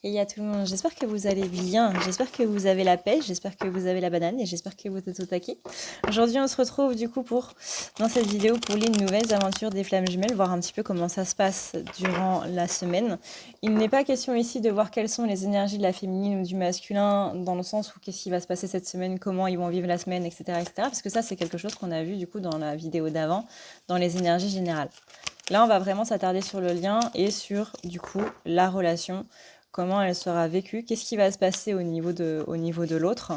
Et à tout le monde, j'espère que vous allez bien, j'espère que vous avez la pêche, j'espère que vous avez la banane et j'espère que vous êtes au taquet. Aujourd'hui on se retrouve du coup dans cette vidéo pour les nouvelles aventures des flammes jumelles, voir un petit peu comment ça se passe durant la semaine. Il n'est pas question ici de voir quelles sont les énergies de la féminine ou du masculin, dans le sens où qu'est-ce qui va se passer cette semaine, comment ils vont vivre la semaine, etc. Parce que ça c'est quelque chose qu'on a vu du coup dans la vidéo d'avant, dans les énergies générales. Là on va vraiment s'attarder sur le lien et sur du coup la relation, comment elle sera vécue, qu'est-ce qui va se passer au niveau de l'autre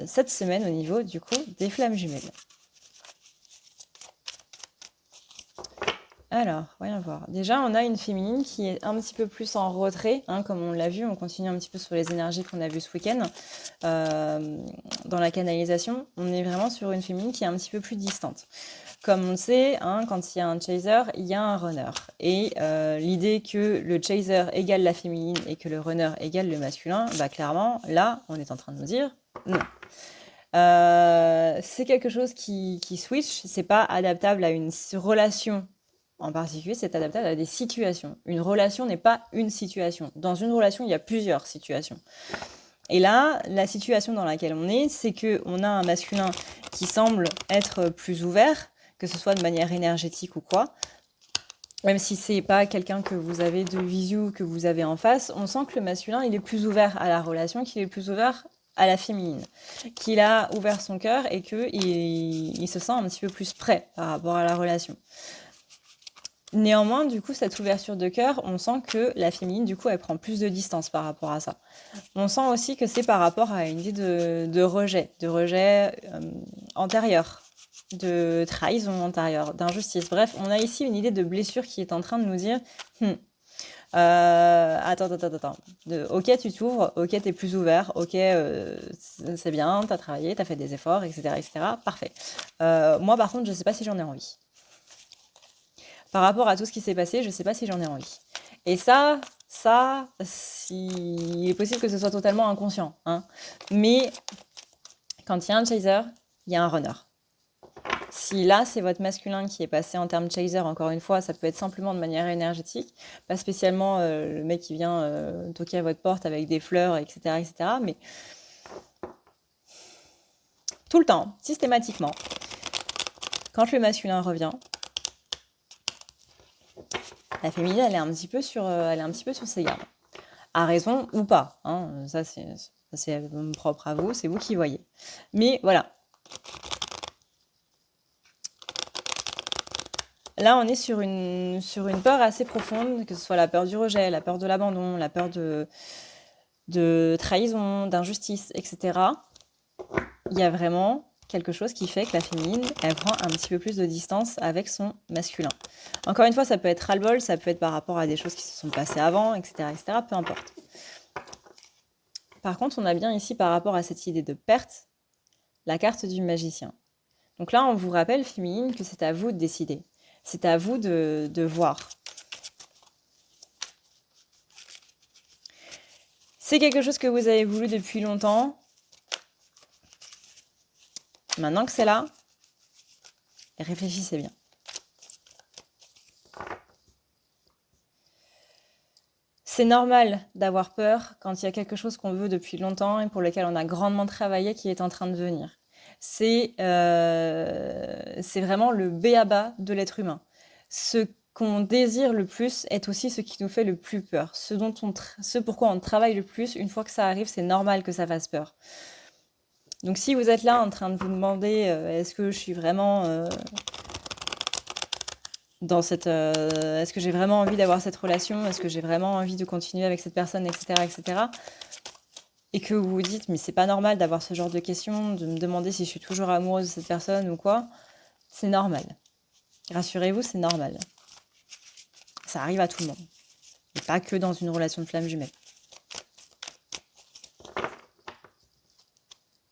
cette semaine au niveau du coup des flammes jumelles. Alors, voyons voir. Déjà, on a une féminine qui est un petit peu plus en retrait, hein, comme on l'a vu. On continue un petit peu sur les énergies qu'on a vues ce week-end. Dans la canalisation, on est vraiment sur une féminine qui est un petit peu plus distante. Comme on le sait, hein, quand il y a un chaser, il y a un runner. Et l'idée que le chaser égale la féminine et que le runner égale le masculin, bah clairement, là, on est en train de nous dire non. C'est quelque chose qui switch, c'est pas adaptable à une relation en particulier, c'est adaptable à des situations. Une relation n'est pas une situation. Dans une relation, il y a plusieurs situations. Et là, la situation dans laquelle on est, c'est qu'on a un masculin qui semble être plus ouvert, que ce soit de manière énergétique ou quoi. Même si c'est pas quelqu'un que vous avez de visu, que vous avez en face, on sent que le masculin, il est plus ouvert à la relation, qu'il est plus ouvert à la féminine, qu'il a ouvert son cœur et qu'il se sent un petit peu plus prêt par rapport à la relation. Néanmoins, du coup, cette ouverture de cœur, on sent que la féminine, du coup, elle prend plus de distance par rapport à ça. On sent aussi que c'est par rapport à une idée de rejet antérieur, de trahison antérieure, d'injustice. Bref, on a ici une idée de blessure qui est en train de nous dire attends. Ok, tu t'ouvres, ok, t'es plus ouvert, ok, c'est bien, t'as travaillé, t'as fait des efforts, etc. Parfait. Moi, par contre, je sais pas si j'en ai envie. Par rapport à tout ce qui s'est passé, je sais pas si j'en ai envie. Et ça, il est possible que ce soit totalement inconscient, hein. Mais quand il y a un chaser, il y a un runner. Si là, c'est votre masculin qui est passé en termes chaser, encore une fois, ça peut être simplement de manière énergétique, pas spécialement le mec qui vient toquer à votre porte avec des fleurs, etc., mais tout le temps, systématiquement, quand le masculin revient, la féminine, elle est un petit peu sur ses gardes. À raison ou pas, hein, ça c'est propre à vous, c'est vous qui voyez. Mais voilà. Là, on est sur une peur assez profonde, que ce soit la peur du rejet, la peur de l'abandon, la peur de trahison, d'injustice, etc. Il y a vraiment quelque chose qui fait que la féminine, elle prend un petit peu plus de distance avec son masculin. Encore une fois, ça peut être ras-le-bol, ça peut être par rapport à des choses qui se sont passées avant, etc., peu importe. Par contre, on a bien ici, par rapport à cette idée de perte, la carte du magicien. Donc là, on vous rappelle, féminine, que c'est à vous de décider. C'est à vous de voir. C'est quelque chose que vous avez voulu depuis longtemps. Maintenant que c'est là, réfléchissez bien. C'est normal d'avoir peur quand il y a quelque chose qu'on veut depuis longtemps et pour lequel on a grandement travaillé qui est en train de venir. C'est vraiment le b.a.-ba de l'être humain. Ce qu'on désire le plus est aussi ce qui nous fait le plus peur. Ce pourquoi on travaille le plus, une fois que ça arrive, c'est normal que ça fasse peur. Donc si vous êtes là en train de vous demander est-ce que je suis vraiment est-ce que j'ai vraiment envie d'avoir cette relation, est-ce que j'ai vraiment envie de continuer avec cette personne, etc. Et que vous vous dites mais c'est pas normal d'avoir ce genre de questions, de me demander si je suis toujours amoureuse de cette personne ou quoi, c'est normal. Rassurez-vous, c'est normal. Ça arrive à tout le monde. Et pas que dans une relation de flamme jumelle.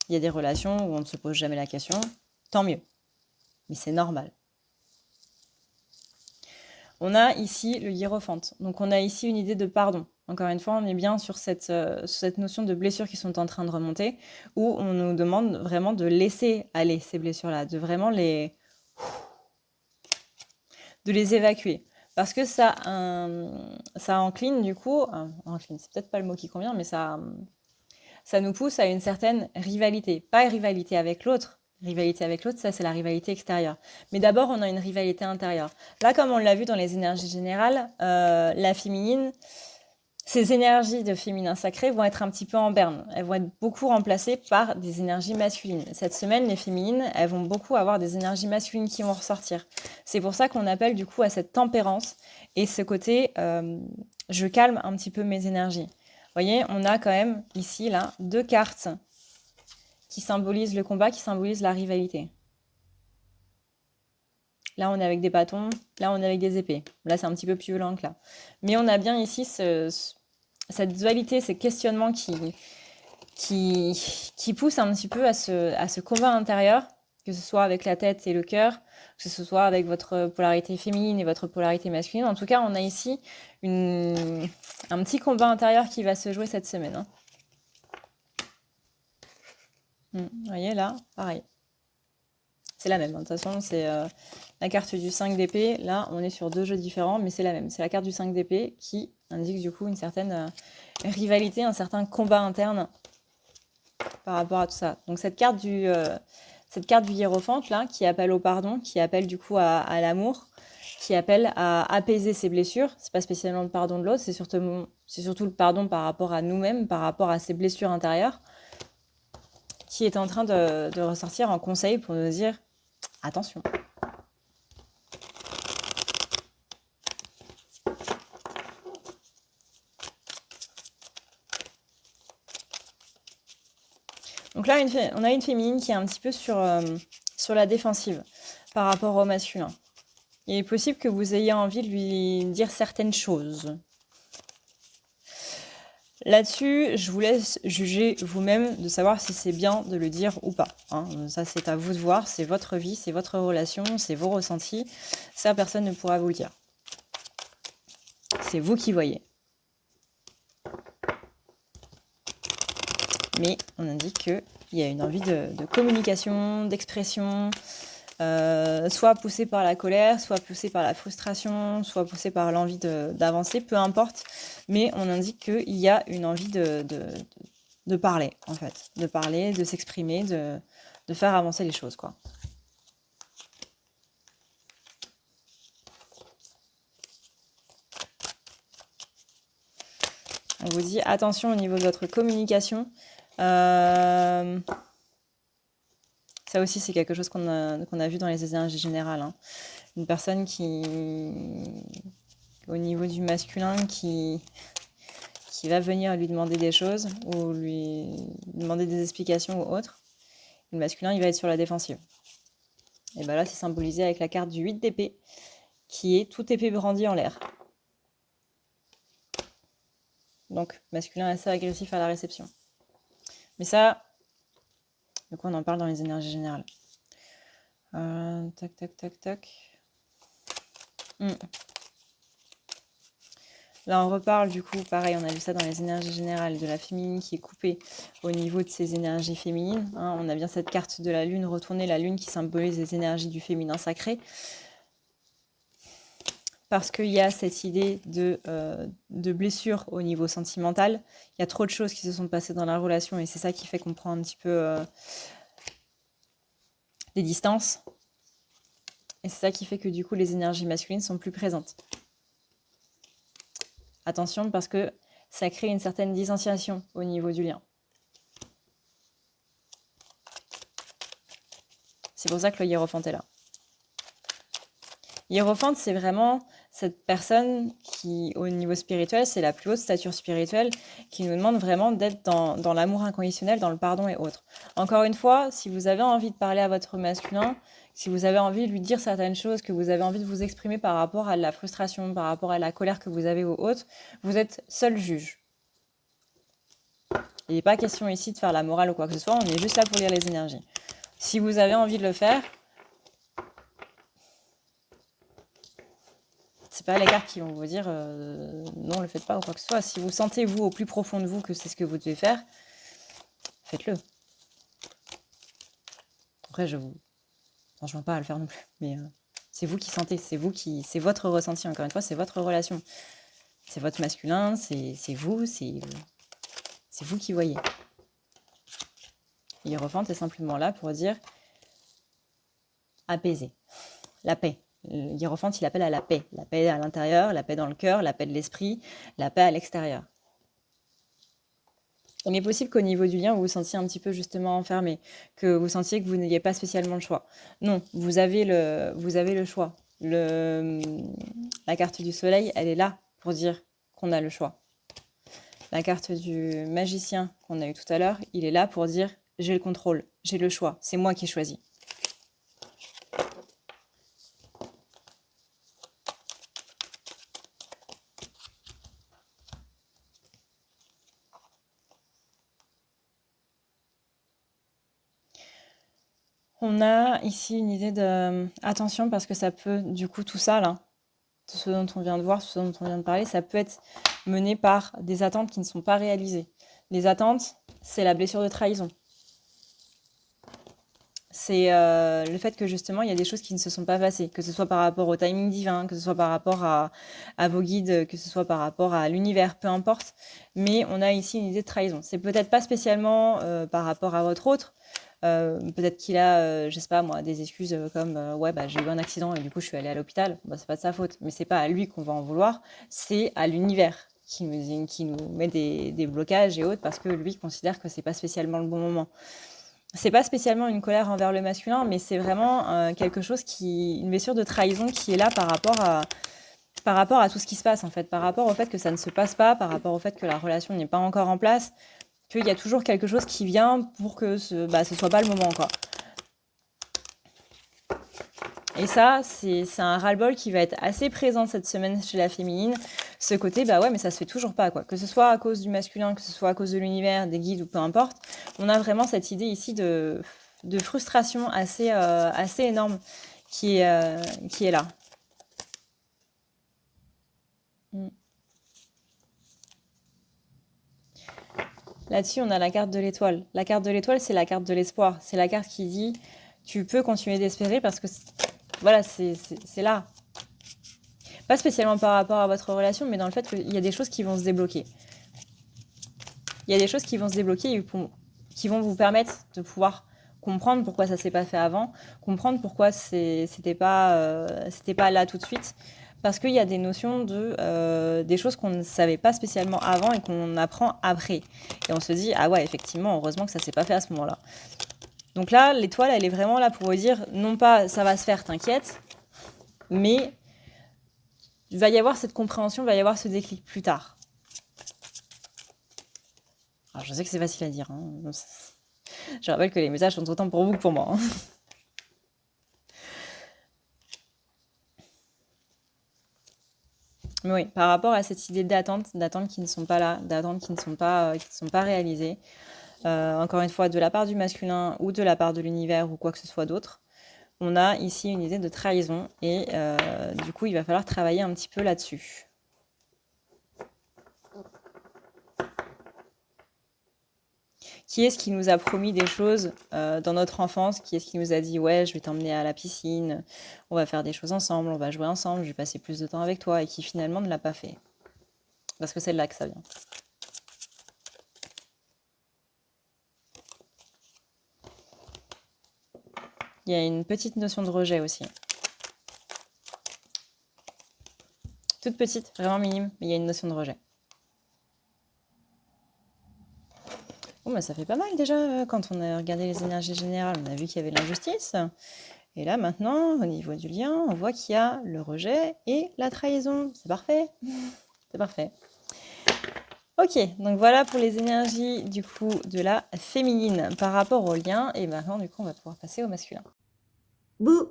Il y a des relations où on ne se pose jamais la question, tant mieux. Mais c'est normal. On a ici le hiérophante. Donc on a ici une idée de pardon. Encore une fois, on est bien sur cette notion de blessures qui sont en train de remonter, où on nous demande vraiment de laisser aller ces blessures-là, de vraiment de les évacuer. parce que ça encline du coup, encline, c'est peut-être pas le mot qui convient, mais ça nous pousse à une certaine rivalité. Pas rivalité avec l'autre. Rivalité avec l'autre, ça c'est la rivalité extérieure. Mais d'abord, on a une rivalité intérieure. Là, comme on l'a vu dans les énergies générales, la féminine, ces énergies de féminin sacré vont être un petit peu en berne. Elles vont être beaucoup remplacées par des énergies masculines. Cette semaine, les féminines, elles vont beaucoup avoir des énergies masculines qui vont ressortir. C'est pour ça qu'on appelle du coup à cette tempérance et ce côté je calme un petit peu mes énergies. Vous voyez, on a quand même ici, là, 2 cartes qui symbolisent le combat, qui symbolisent la rivalité. Là, on est avec des bâtons. Là, on est avec des épées. Là, c'est un petit peu plus violent que là. Mais on a bien ici cette dualité, ces questionnements qui poussent un petit peu à ce combat intérieur, que ce soit avec la tête et le cœur, que ce soit avec votre polarité féminine et votre polarité masculine. En tout cas, on a ici un petit combat intérieur qui va se jouer cette semaine. Hein. Vous voyez, là, pareil. C'est la même. De toute façon, c'est la carte du 5 d'épée. Là, on est sur 2 jeux différents, mais c'est la même. C'est la carte du 5 d'épée qui indique du coup une certaine rivalité, un certain combat interne par rapport à tout ça. Donc cette carte du hiérophante, là, qui appelle au pardon, qui appelle du coup à l'amour, qui appelle à apaiser ses blessures. C'est pas spécialement le pardon de l'autre, c'est surtout le pardon par rapport à nous-mêmes, par rapport à ses blessures intérieures, qui est en train de ressortir en conseil pour nous dire attention. Donc là, on a une féminine qui est un petit peu sur la défensive par rapport au masculin. Il est possible que vous ayez envie de lui dire certaines choses. Là-dessus, je vous laisse juger vous-même de savoir si c'est bien de le dire ou pas. Hein. Ça, c'est à vous de voir. C'est votre vie, c'est votre relation, c'est vos ressentis. Ça, personne ne pourra vous le dire. C'est vous qui voyez. Mais on indique qu'il y a une envie de communication, d'expression, soit poussée par la colère, soit poussée par la frustration, soit poussée par l'envie d'avancer, peu importe. Mais on indique qu'il y a une envie de parler, en fait. De parler, de s'exprimer, de faire avancer les choses, quoi. On vous dit attention au niveau de votre communication. Ça aussi, c'est quelque chose qu'on a vu dans les énergies générales. Hein. Une personne qui, au niveau du masculin, qui va venir lui demander des choses ou lui demander des explications ou autre. Le masculin, il va être sur la défensive. Et bien là, c'est symbolisé avec la carte du 8 d'épée, qui est toute épée brandie en l'air. Donc, masculin assez agressif à la réception. Mais ça, du coup, on en parle dans les énergies générales. Tac, tac, tac, tac. Là, on reparle du coup, pareil, on a vu ça dans les énergies générales, de la féminine qui est coupée au niveau de ses énergies féminines. Hein. On a bien cette carte de la lune retournée, la lune qui symbolise les énergies du féminin sacré. Parce qu'il y a cette idée de blessure au niveau sentimental. Il y a trop de choses qui se sont passées dans la relation et c'est ça qui fait qu'on prend un petit peu des distances. Et c'est ça qui fait que du coup, les énergies masculines sont plus présentes. Attention parce que ça crée une certaine distanciation au niveau du lien. C'est pour ça que le hiérophante est là. Hiérophante, c'est vraiment cette personne qui, au niveau spirituel, c'est la plus haute stature spirituelle, qui nous demande vraiment d'être dans l'amour inconditionnel, dans le pardon et autres. Encore une fois, si vous avez envie de parler à votre masculin, si vous avez envie de lui dire certaines choses, que vous avez envie de vous exprimer par rapport à la frustration, par rapport à la colère que vous avez ou autre, vous êtes seul juge. Il n'est pas question ici de faire la morale ou quoi que ce soit, on est juste là pour lire les énergies. Si vous avez envie de le faire, c'est pas les cartes qui vont vous dire non, le faites pas ou quoi que ce soit. Si vous sentez, vous, au plus profond de vous, que c'est ce que vous devez faire, faites-le. Après, je vous enjoins pas à le faire non plus, mais C'est vous qui sentez, c'est votre ressenti, encore une fois, c'est votre relation. C'est votre masculin, c'est vous qui voyez. Hiérophant est simplement là pour dire apaiser, la paix. Hiérophant, il appelle à la paix à l'intérieur, la paix dans le cœur, la paix de l'esprit, la paix à l'extérieur. Il est possible qu'au niveau du lien, vous vous sentiez un petit peu justement enfermé, que vous sentiez que vous n'ayez pas spécialement le choix. Non, vous avez le choix. La carte du soleil, elle est là pour dire qu'on a le choix. La carte du magicien qu'on a eu tout à l'heure, il est là pour dire j'ai le contrôle, j'ai le choix, c'est moi qui ai choisi. On a ici une idée de... Attention, parce que ça peut, du coup, tout ça, là, tout ce dont on vient de voir, tout ce dont on vient de parler, ça peut être mené par des attentes qui ne sont pas réalisées. Les attentes, c'est la blessure de trahison. C'est le fait que, justement, il y a des choses qui ne se sont pas passées, que ce soit par rapport au timing divin, que ce soit par rapport à vos guides, que ce soit par rapport à l'univers, peu importe. Mais on a ici une idée de trahison. C'est peut-être pas spécialement par rapport à votre autre, peut-être qu'il a, je sais pas moi, des excuses comme ouais, bah, j'ai eu un accident et du coup je suis allée à l'hôpital. Bah, c'est pas de sa faute, mais c'est pas à lui qu'on va en vouloir, c'est à l'univers qui nous met des blocages et autres parce que lui considère que c'est pas spécialement le bon moment. C'est pas spécialement une colère envers le masculin, mais c'est vraiment quelque chose une blessure de trahison qui est là par rapport à tout ce qui se passe en fait, par rapport au fait que ça ne se passe pas, par rapport au fait que la relation n'est pas encore en place, qu'il y a toujours quelque chose qui vient pour que ce soit pas le moment, quoi. Et ça, c'est un ras-le-bol qui va être assez présent cette semaine chez la féminine. Ce côté, bah ouais, mais ça se fait toujours pas, quoi. Que ce soit à cause du masculin, que ce soit à cause de l'univers, des guides ou peu importe, on a vraiment cette idée ici de frustration assez énorme qui est là. Là-dessus, on a la carte de l'étoile. La carte de l'étoile, c'est la carte de l'espoir. C'est la carte qui dit tu peux continuer d'espérer parce que voilà, c'est là. Pas spécialement par rapport à votre relation, mais dans le fait qu'il y a des choses qui vont se débloquer. Il y a des choses qui vont se débloquer et qui vont vous permettre de pouvoir comprendre pourquoi ça s'est pas fait avant, comprendre pourquoi c'était pas là tout de suite. Parce qu'il y a des notions des choses qu'on ne savait pas spécialement avant et qu'on apprend après. Et on se dit, ah ouais, effectivement, heureusement que ça ne s'est pas fait à ce moment-là. Donc là, l'étoile, elle est vraiment là pour vous dire, non pas ça va se faire, t'inquiète, mais il va y avoir cette compréhension, il va y avoir ce déclic plus tard. Alors je sais que c'est facile à dire. Hein. Je rappelle que les messages sont autant pour vous que pour moi. Hein. Mais oui, par rapport à cette idée d'attente qui ne sont pas là, d'attentes qui ne sont pas réalisées, encore une fois, de la part du masculin ou de la part de l'univers ou quoi que ce soit d'autre, on a ici une idée de trahison et du coup, il va falloir travailler un petit peu là-dessus. Qui est-ce qui nous a promis des choses dans notre enfance? Qui est-ce qui nous a dit ouais, je vais t'emmener à la piscine, on va faire des choses ensemble, on va jouer ensemble, je vais passer plus de temps avec toi, et qui finalement ne l'a pas fait? Parce que c'est de là que ça vient. Il y a une petite notion de rejet aussi. Toute petite, vraiment minime, mais il y a une notion de rejet. Bon, bah, ça fait pas mal déjà, quand on a regardé les énergies générales, on a vu qu'il y avait de l'injustice. Et là, maintenant, au niveau du lien, on voit qu'il y a le rejet et la trahison. C'est parfait. C'est parfait. Ok, donc voilà pour les énergies du coup de la féminine par rapport au lien. Et maintenant, du coup, on va pouvoir passer au masculin. Bouh!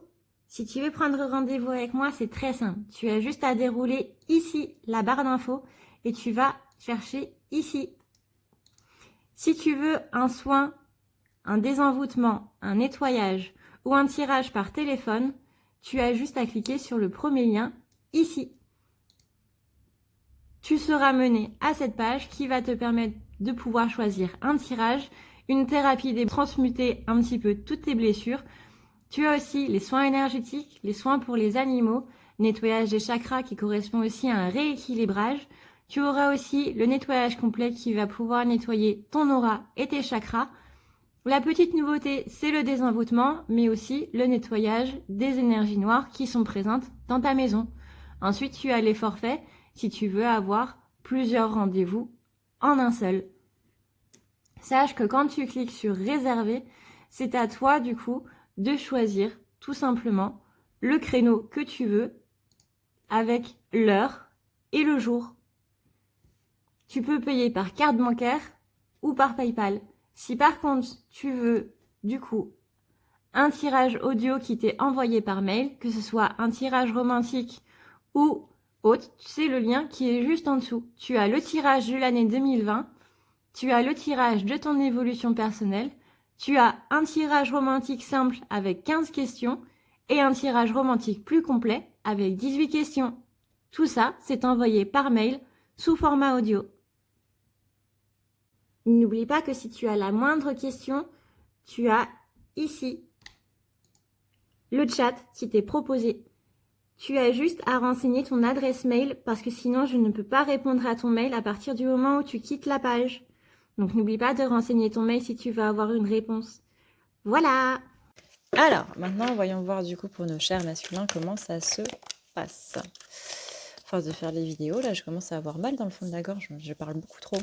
Si tu veux prendre rendez-vous avec moi, c'est très simple. Tu as juste à dérouler ici la barre d'infos et tu vas chercher ici. Si tu veux un soin, un désenvoûtement, un nettoyage ou un tirage par téléphone, tu as juste à cliquer sur le premier lien ici. Tu seras mené à cette page qui va te permettre de pouvoir choisir un tirage, une thérapie, transmuter un petit peu toutes tes blessures. Tu as aussi les soins énergétiques, les soins pour les animaux, nettoyage des chakras qui correspond aussi à un rééquilibrage. Tu auras aussi le nettoyage complet qui va pouvoir nettoyer ton aura et tes chakras. La petite nouveauté, c'est le désenvoûtement, mais aussi le nettoyage des énergies noires qui sont présentes dans ta maison. Ensuite, tu as les forfaits si tu veux avoir plusieurs rendez-vous en un seul. Sache que quand tu cliques sur réserver, c'est à toi du coup de choisir tout simplement le créneau que tu veux avec l'heure et le jour. Tu peux payer par carte bancaire ou par PayPal. Si par contre tu veux du coup un tirage audio qui t'est envoyé par mail, que ce soit un tirage romantique ou autre, c'est le lien qui est juste en dessous. Tu as le tirage de l'année 2020, tu as le tirage de ton évolution personnelle, tu as un tirage romantique simple avec 15 questions et un tirage romantique plus complet avec 18 questions. Tout ça, c'est envoyé par mail sous format audio. N'oublie pas que si tu as la moindre question, tu as ici le chat qui t'est proposé. Tu as juste à renseigner ton adresse mail parce que sinon je ne peux pas répondre à ton mail à partir du moment où tu quittes la page. Donc n'oublie pas de renseigner ton mail si tu veux avoir une réponse. Voilà! Alors, maintenant, voyons voir du coup pour nos chers masculins comment ça se passe. À force de faire les vidéos, là, je commence à avoir mal dans le fond de la gorge. Je parle beaucoup trop.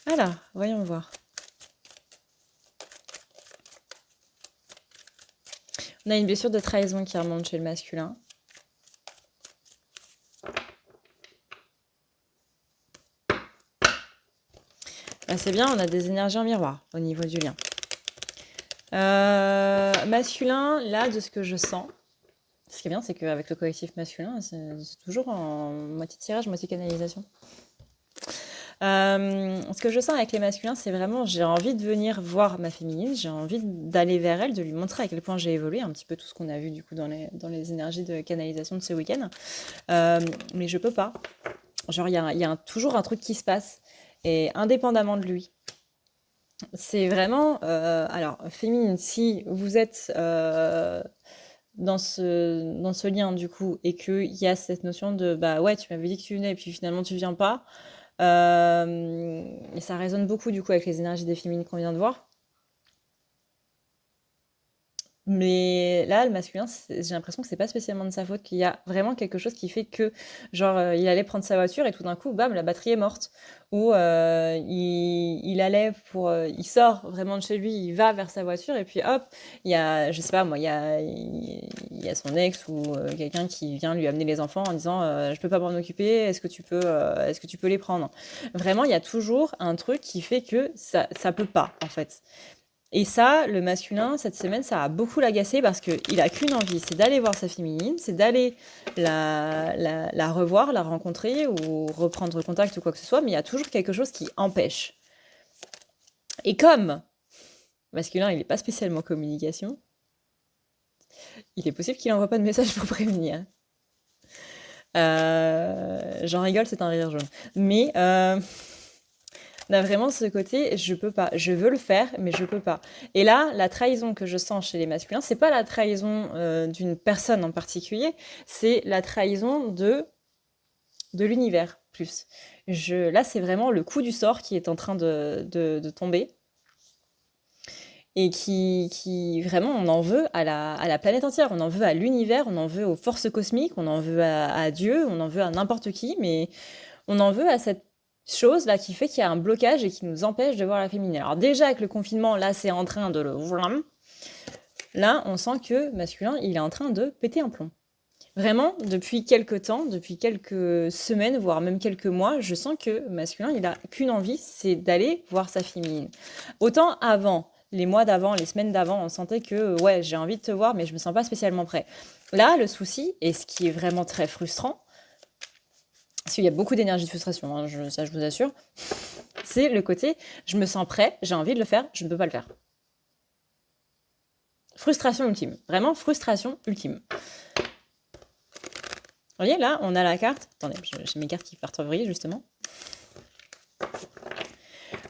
Alors, voyons voir. On a une blessure de trahison qui remonte chez le masculin. Bah, c'est bien, on a des énergies en miroir au niveau du lien. Masculin, là, de ce que je sens, ce qui est bien, c'est qu'avec le collectif masculin, c'est toujours en moitié tirage, moitié canalisation. Ce que je sens avec les masculins, c'est vraiment, j'ai envie de venir voir ma féminine, j'ai envie d'aller vers elle, de lui montrer à quel point j'ai évolué, un petit peu tout ce qu'on a vu du coup dans les énergies de canalisation de ce week-end. Mais je peux pas. Genre, il y a toujours un truc qui se passe, et indépendamment de lui. C'est vraiment, alors, féminine, si vous êtes dans ce lien, du coup, et qu'il y a cette notion de, bah ouais, tu m'avais dit que tu venais, et puis finalement tu viens pas, et ça résonne beaucoup, du coup, avec les énergies des féminines qu'on vient de voir. Mais là, le masculin, j'ai l'impression que c'est pas spécialement de sa faute, qu'il y a vraiment quelque chose qui fait que, genre, il allait prendre sa voiture et tout d'un coup, bam, la batterie est morte. Ou il allait il sort vraiment de chez lui, il va vers sa voiture et puis hop, il y a, je sais pas moi, il y a son ex ou quelqu'un qui vient lui amener les enfants en disant, je peux pas m'en occuper, est-ce que tu peux les prendre? Vraiment, il y a toujours un truc qui fait que ça peut pas, en fait. Et ça, le masculin, cette semaine, ça a beaucoup l'agacé parce qu'il a qu'une envie, c'est d'aller voir sa féminine, c'est d'aller la revoir, la rencontrer ou reprendre contact ou quoi que ce soit, mais il y a toujours quelque chose qui empêche. Et comme le masculin, il n'est pas spécialement communication, il est possible qu'il n'envoie pas de message pour prévenir. J'en rigole, c'est un rire jaune. Mais... on a vraiment ce côté, je peux pas, je veux le faire, mais je peux pas. Et là, la trahison que je sens chez les masculins, c'est pas la trahison d'une personne en particulier, c'est la trahison de l'univers plus. Là, c'est vraiment le coup du sort qui est en train de tomber. Et qui vraiment, on en veut à la planète entière, on en veut à l'univers, on en veut aux forces cosmiques, on en veut à Dieu, on en veut à n'importe qui, mais on en veut à cette chose là qui fait qu'il y a un blocage et qui nous empêche de voir la féminine. Alors déjà avec le confinement, là c'est en train de là on sent que masculin il est en train de péter un plomb. Vraiment depuis quelques temps, depuis quelques semaines, voire même quelques mois, je sens que masculin il a qu'une envie, c'est d'aller voir sa féminine. Autant avant, les mois d'avant, les semaines d'avant, on sentait que ouais j'ai envie de te voir mais je me sens pas spécialement prêt. Là le souci, et ce qui est vraiment très frustrant, parce qu'il y a beaucoup d'énergie de frustration, hein, ça je vous assure, c'est le côté je me sens prêt, j'ai envie de le faire, je ne peux pas le faire. Frustration ultime, vraiment frustration ultime. Vous voyez là, on a la carte, attendez, j'ai mes cartes qui partent en vrille justement.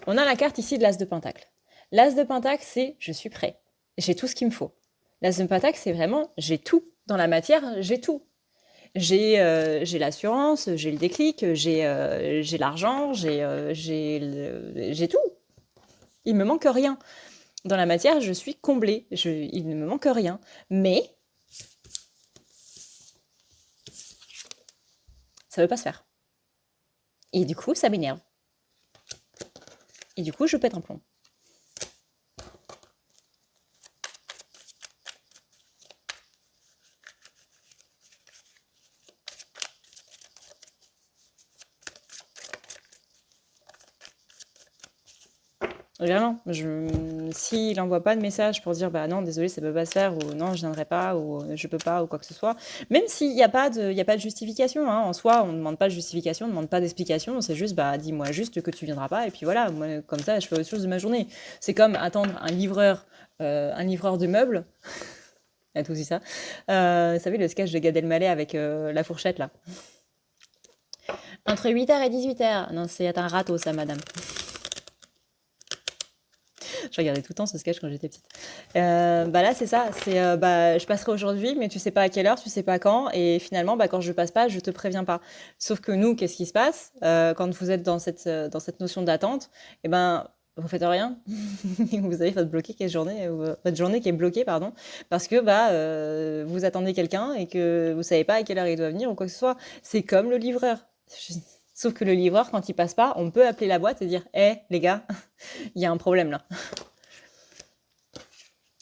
On a la carte ici de l'As de Pentacle. L'As de Pentacle, c'est je suis prêt. J'ai tout ce qu'il me faut. L'As de Pentacle, c'est vraiment j'ai tout. Dans la matière, j'ai tout. J'ai l'assurance, j'ai le déclic, j'ai l'argent, j'ai tout. Il me manque rien. Dans la matière, je suis comblée. Il ne me manque rien. Mais ça veut pas se faire. Et du coup, ça m'énerve. Et du coup, je pète un plomb. Vraiment, s'il n'envoie pas de message pour dire bah non, désolé, ça peut pas se faire, ou non, je viendrai pas, ou je peux pas, ou quoi que ce soit, même s'il n'y a pas de justification, hein, en soi, on ne demande pas de justification, on ne demande pas d'explication, c'est juste bah dis-moi juste que tu viendras pas, et puis voilà, moi, comme ça, je fais autre chose de ma journée. C'est comme attendre un livreur de meubles, à tout ça. Vous savez, le sketch de Gad Elmaleh avec la fourchette là. Entre 8h et 18h. Non, c'est un râteau, ça, madame. Je regardais tout le temps ce sketch quand j'étais petite. Bah là, c'est ça. C'est bah, je passerai aujourd'hui, mais tu sais pas à quelle heure, tu sais pas quand. Et finalement, bah, quand je passe pas, je te préviens pas. Sauf que nous, qu'est-ce qui se passe quand vous êtes dans cette notion d'attente? Eh ben, vous faites rien. Vous avez votre journée qui est bloquée, pardon, parce que bah, vous attendez quelqu'un et que vous savez pas à quelle heure il doit venir ou quoi que ce soit. C'est comme le livreur. Sauf que le livreur, quand il passe pas, on peut appeler la boîte et dire hé, les gars, il y a un problème là.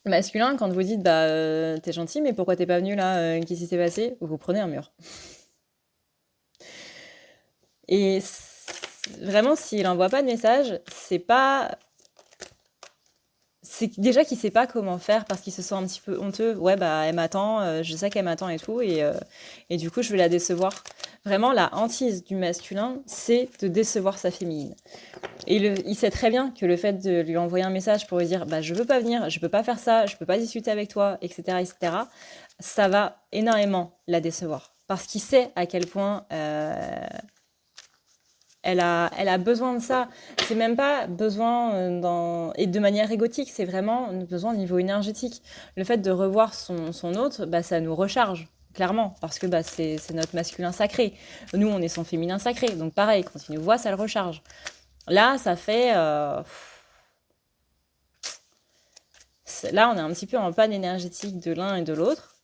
Masculin, quand vous dites bah t'es gentil, mais pourquoi t'es pas venu là qu'est-ce qui s'est passé? Vous prenez un mur. Et vraiment, s'il envoie pas de message, c'est déjà qu'il sait pas comment faire parce qu'il se sent un petit peu honteux. Ouais, bah elle m'attend, je sais qu'elle m'attend et tout, et du coup je vais la décevoir. Vraiment, la hantise du masculin, c'est de décevoir sa féminine. Et il sait très bien que le fait de lui envoyer un message pour lui dire bah, je veux pas venir, je peux pas faire ça, je peux pas discuter avec toi, etc., ça va énormément la décevoir. Parce qu'il sait à quel point elle a besoin de ça. C'est même pas besoin et de manière égotique, c'est vraiment besoin au niveau énergétique. Le fait de revoir son autre, bah, ça nous recharge. Clairement, parce que bah, c'est notre masculin sacré. Nous, on est son féminin sacré. Donc pareil, quand il nous voit, ça le recharge. Là, ça fait... Là, on est un petit peu en panne énergétique de l'un et de l'autre.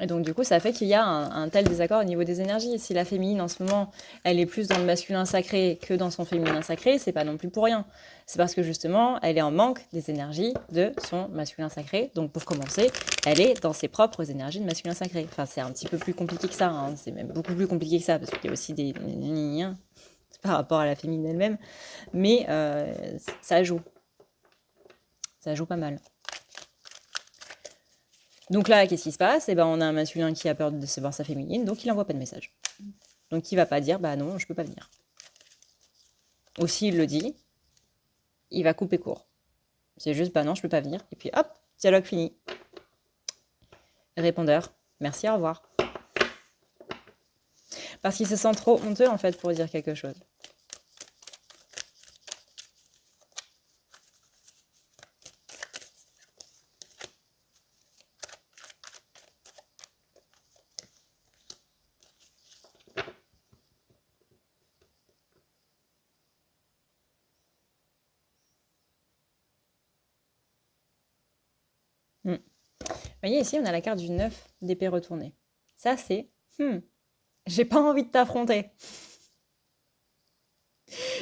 Et donc, du coup, ça fait qu'il y a un tel désaccord au niveau des énergies. Si la féminine, en ce moment, elle est plus dans le masculin sacré que dans son féminin sacré, c'est pas non plus pour rien. C'est parce que, justement, elle est en manque des énergies de son masculin sacré. Donc, pour commencer, elle est dans ses propres énergies de masculin sacré. Enfin, c'est un petit peu plus compliqué que ça. Hein. C'est même beaucoup plus compliqué que ça, parce qu'il y a aussi des... par rapport à la féminine elle-même. Mais ça joue. Ça joue pas mal. Donc là, qu'est-ce qui se passe? Eh ben, on a un masculin qui a peur de décevoir sa féminine, donc il n'envoie pas de message. Donc il va pas dire, bah non, je peux pas venir. Ou s'il le dit, il va couper court. C'est juste, bah non, je peux pas venir. Et puis hop, dialogue fini. Répondeur, merci, au revoir. Parce qu'il se sent trop honteux, en fait, pour dire quelque chose. Vous voyez, ici, on a la carte du 9 d'épée retournée. Ça, c'est j'ai pas envie de t'affronter.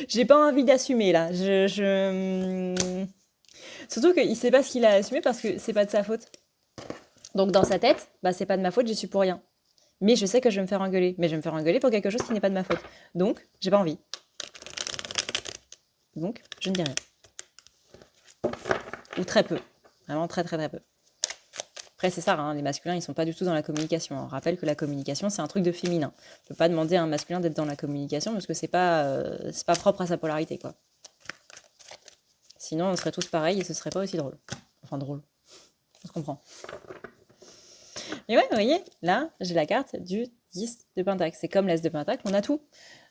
J'ai pas envie d'assumer, là. Surtout qu'il sait pas ce qu'il a assumé parce que c'est pas de sa faute. Donc, dans sa tête, bah, c'est pas de ma faute, j'y suis pour rien. Mais je sais que je vais me faire engueuler. Mais je vais me faire engueuler pour quelque chose qui n'est pas de ma faute. Donc, j'ai pas envie. Donc, je ne dis rien. Ou très peu. Vraiment très très très peu. Après, c'est ça, hein, les masculins, ils sont pas du tout dans la communication. On rappelle que la communication, c'est un truc de féminin. On peut pas demander à un masculin d'être dans la communication parce que c'est pas propre à sa polarité, quoi. Sinon, on serait tous pareils et ce serait pas aussi drôle. Enfin, drôle. On se comprend. Mais ouais, vous voyez, là, j'ai la carte du 10 de Pentacle. C'est comme l'As de Pentacle, on a tout.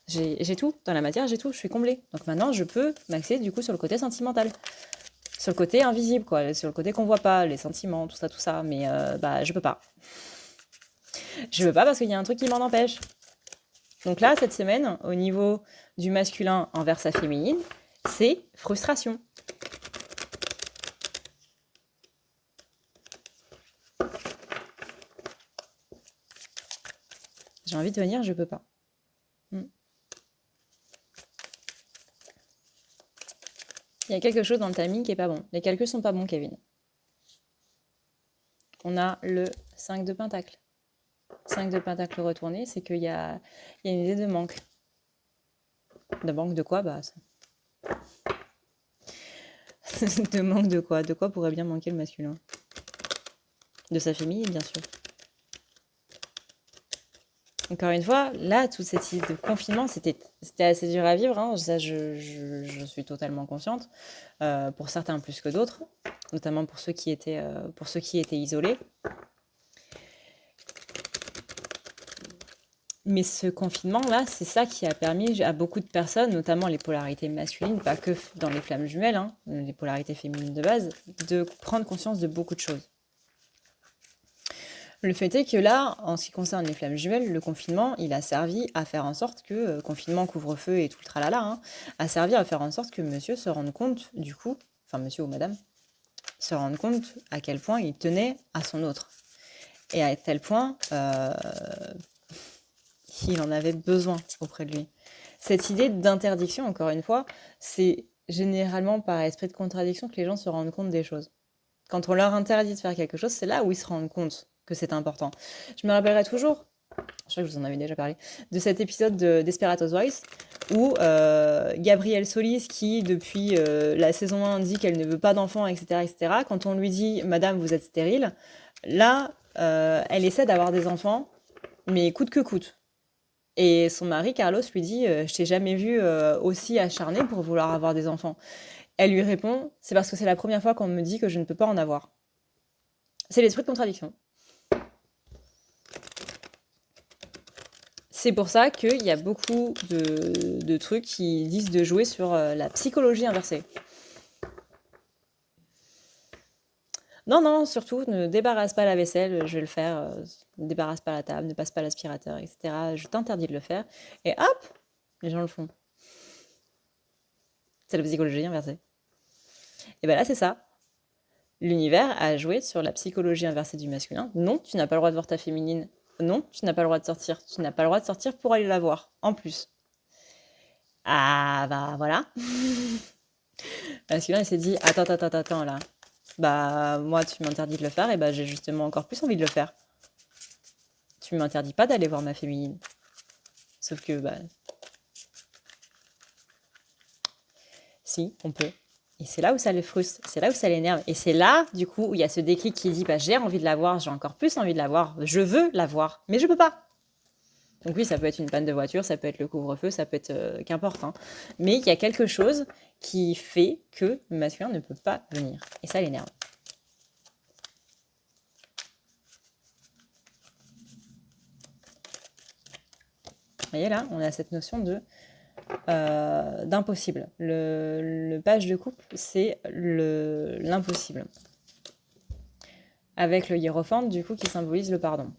J'ai tout. Dans la matière, j'ai tout. Je suis comblée. Donc maintenant, je peux m'axer du coup sur le côté sentimental. Sur le côté invisible, quoi, sur le côté qu'on voit pas, les sentiments, tout ça, mais bah je peux pas. Je peux pas parce qu'il y a un truc qui m'en empêche. Donc là, cette semaine, au niveau du masculin envers sa féminine, c'est frustration. J'ai envie de venir, je peux pas. Il y a quelque chose dans le timing qui est pas bon. Les calculs sont pas bons, Kevin. On a le 5 de pentacle. 5 de pentacle retourné, c'est qu'il y a une idée de manque. De manque de quoi? Bah, de manque de quoi? De quoi pourrait bien manquer le masculin? De sa famille, bien sûr. Encore une fois, là, toute cette idée de confinement, c'était assez dur à vivre. Hein. Ça, je suis totalement consciente. Pour certains plus que d'autres, notamment pour ceux qui étaient isolés. Mais ce confinement-là, c'est ça qui a permis à beaucoup de personnes, notamment les polarités masculines, pas que dans les flammes jumelles, hein, les polarités féminines de base, de prendre conscience de beaucoup de choses. Le fait est que là, en ce qui concerne les flammes jumelles, le confinement, il a servi à faire en sorte que, confinement, couvre-feu et tout le tralala, hein, a servi à faire en sorte que monsieur se rende compte, du coup, enfin monsieur ou madame, se rende compte à quel point il tenait à son autre. Et à tel point, il en avait besoin auprès de lui. Cette idée d'interdiction, encore une fois, c'est généralement par esprit de contradiction que les gens se rendent compte des choses. Quand on leur interdit de faire quelque chose, c'est là où ils se rendent compte que c'est important. Je me rappellerai toujours, je crois que je vous en avais déjà parlé, de cet épisode de Desperate Housewives où Gabrielle Solis, qui depuis la saison 1 dit qu'elle ne veut pas d'enfants, etc., quand on lui dit « Madame, vous êtes stérile », là, elle essaie d'avoir des enfants, mais coûte que coûte. Et son mari, Carlos, lui dit « Je t'ai jamais vu aussi acharné pour vouloir avoir des enfants ». Elle lui répond « C'est parce que c'est la première fois qu'on me dit que je ne peux pas en avoir ». C'est l'esprit de contradiction. C'est pour ça qu'il y a beaucoup de trucs qui disent de jouer sur la psychologie inversée. Non, surtout, ne débarrasse pas la vaisselle, je vais le faire. Ne débarrasse pas la table, ne passe pas l'aspirateur, etc. Je t'interdis de le faire. Et hop, les gens le font. C'est la psychologie inversée. Et bien là, c'est ça. L'univers a joué sur la psychologie inversée du masculin. Non, tu n'as pas le droit de voir ta féminine. Non, tu n'as pas le droit de sortir. Tu n'as pas le droit de sortir pour aller la voir, en plus. Ah, bah voilà. Le masculin, il s'est dit, attends, là. Bah, moi, tu m'interdis de le faire, et bah, j'ai justement encore plus envie de le faire. Tu m'interdis pas d'aller voir ma féminine. Sauf que, bah... Si, on peut. Et c'est là où ça le frustre, c'est là où ça l'énerve. Et c'est là, du coup, où il y a ce déclic qui dit, bah, j'ai envie de la voir, j'ai encore plus envie de la voir, je veux la voir, mais je peux pas. Donc oui, ça peut être une panne de voiture, ça peut être le couvre-feu, ça peut être qu'importe. Hein. Mais il y a quelque chose qui fait que le masculin ne peut pas venir. Et ça l'énerve. Vous voyez là, on a cette notion d'impossible. Le page de couple, c'est l'impossible. Avec le hiérophante, du coup, qui symbolise le pardon.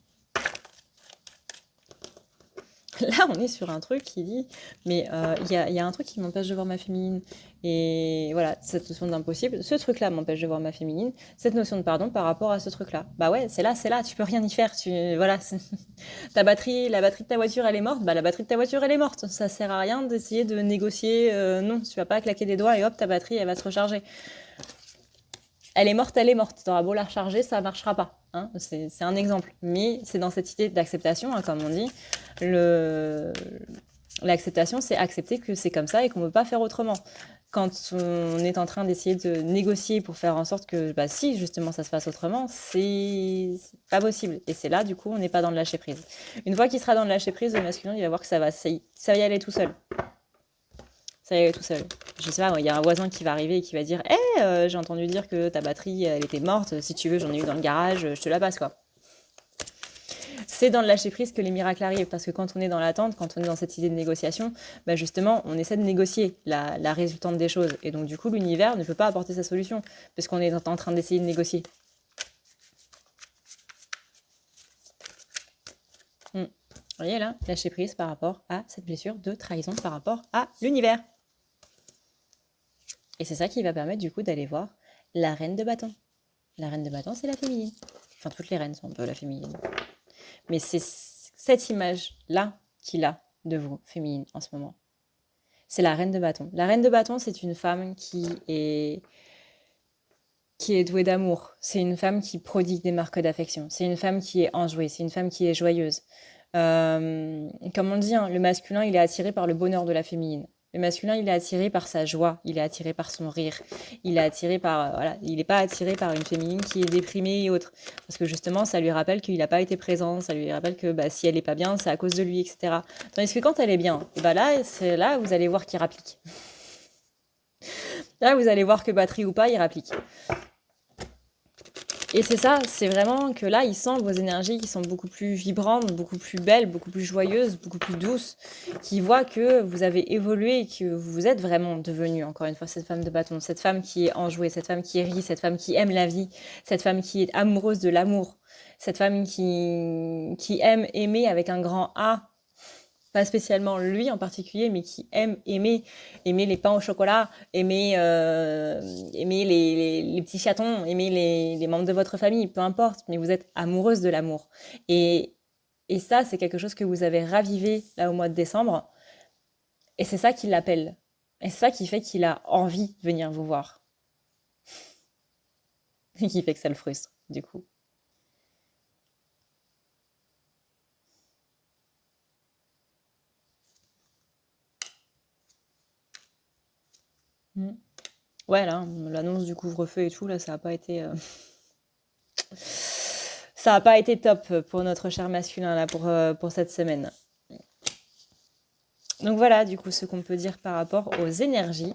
Là, on est sur un truc qui dit, mais il y a un truc qui m'empêche de voir ma féminine. Et voilà, cette notion d'impossible, ce truc-là m'empêche de voir ma féminine, cette notion de pardon par rapport à ce truc-là. Bah ouais, c'est là, tu peux rien y faire. Voilà, la batterie de ta voiture, elle est morte, bah la batterie de ta voiture, elle est morte. Ça sert à rien d'essayer de négocier. Non, tu vas pas claquer des doigts et hop, ta batterie, elle va se recharger. Elle est morte. T'auras beau la recharger, ça marchera pas. Hein, c'est un exemple. Mais c'est dans cette idée d'acceptation, hein, comme on dit. L'acceptation, c'est accepter que c'est comme ça et qu'on ne peut pas faire autrement. Quand on est en train d'essayer de négocier pour faire en sorte que, bah, si justement ça se passe autrement, c'est pas possible. Et c'est là, du coup, on n'est pas dans le lâcher prise. Une fois qu'il sera dans le lâcher prise, le masculin, il va voir que ça va y aller tout seul. Ça y est, tout seul. Je sais pas, il y a un voisin qui va arriver et qui va dire « Hey, j'ai entendu dire que ta batterie, elle était morte. Si tu veux, j'en ai eu dans le garage, je te la passe, quoi. » c'est dans le lâcher-prise que les miracles arrivent, parce que quand on est dans l'attente, quand on est dans cette idée de négociation, bah justement, on essaie de négocier la résultante des choses. Et donc, du coup, l'univers ne peut pas apporter sa solution, parce qu'on est en train d'essayer de négocier. Vous voyez là, lâcher prise par rapport à cette blessure de trahison, par rapport à l'univers. Et c'est ça qui va permettre du coup d'aller voir la reine de bâton. La reine de bâton, c'est la féminine. Enfin, toutes les reines sont un peu la féminine. Mais c'est cette image-là qu'il a de vous, féminine, en ce moment. C'est la reine de bâton. La reine de bâton, c'est une femme qui est douée d'amour. C'est une femme qui prodigue des marques d'affection. C'est une femme qui est enjouée. C'est une femme qui est joyeuse. Comme on dit, hein, le masculin, il est attiré par le bonheur de la féminine. Le masculin, il est attiré par sa joie, il est attiré par son rire, il est attiré par... voilà, il n'est pas attiré par une féminine qui est déprimée et autres. Parce que justement, ça lui rappelle qu'il n'a pas été présent, ça lui rappelle que bah, si elle n'est pas bien, c'est à cause de lui, etc. Tandis que quand elle est bien, et bah là, c'est là où vous allez voir qu'il rapplique. Là, vous allez voir que batterie ou pas, il rapplique. Et c'est ça, c'est vraiment que là, il sent vos énergies qui sont beaucoup plus vibrantes, beaucoup plus belles, beaucoup plus joyeuses, beaucoup plus douces, qui voit que vous avez évolué et que vous êtes vraiment devenue, encore une fois, cette femme de bâton, cette femme qui est enjouée, cette femme qui rit, cette femme qui aime la vie, cette femme qui est amoureuse de l'amour, cette femme qui aime aimer avec un grand A, pas spécialement lui en particulier, mais qui aime aimer les pains au chocolat, aimer les petits chatons, aimer les membres de votre famille, peu importe, mais vous êtes amoureuse de l'amour. Et ça, c'est quelque chose que vous avez ravivé là au mois de décembre, et c'est ça qui l'appelle. Et c'est ça qui fait qu'il a envie de venir vous voir. Et qui fait que ça le frustre, du coup. Ouais, là, l'annonce du couvre-feu et tout, là, ça n'a pas été... ça n'a pas été top pour notre cher masculin, là, pour cette semaine. Donc voilà, du coup, ce qu'on peut dire par rapport aux énergies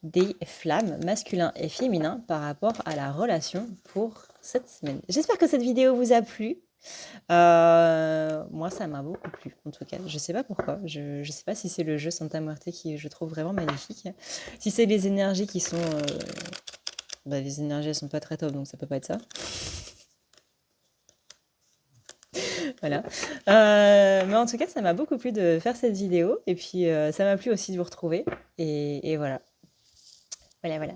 des flammes masculins et féminins par rapport à la relation pour cette semaine. J'espère que cette vidéo vous a plu. Moi, ça m'a beaucoup plu, en tout cas. Je sais pas pourquoi. Je sais pas si c'est le jeu Santa Muerte qui je trouve vraiment magnifique. Si c'est les énergies qui sont... bah, les énergies, elles sont pas très top, donc ça peut pas être ça. Voilà. Mais en tout cas, ça m'a beaucoup plu de faire cette vidéo. Et puis, ça m'a plu aussi de vous retrouver. Et voilà. Voilà.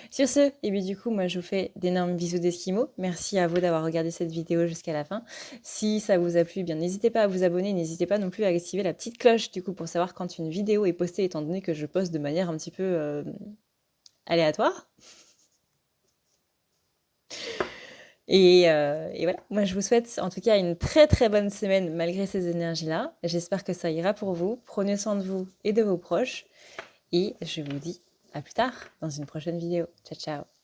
Sur ce, et bien du coup, moi je vous fais d'énormes bisous d'esquimaux. Merci à vous d'avoir regardé cette vidéo jusqu'à la fin. Si ça vous a plu, bien n'hésitez pas à vous abonner, n'hésitez pas non plus à activer la petite cloche du coup pour savoir quand une vidéo est postée, étant donné que je poste de manière un petit peu aléatoire. Et voilà, moi je vous souhaite en tout cas une très très bonne semaine malgré ces énergies-là. J'espère que ça ira pour vous. Prenez soin de vous et de vos proches. Et je vous dis à plus tard dans une prochaine vidéo. Ciao, ciao.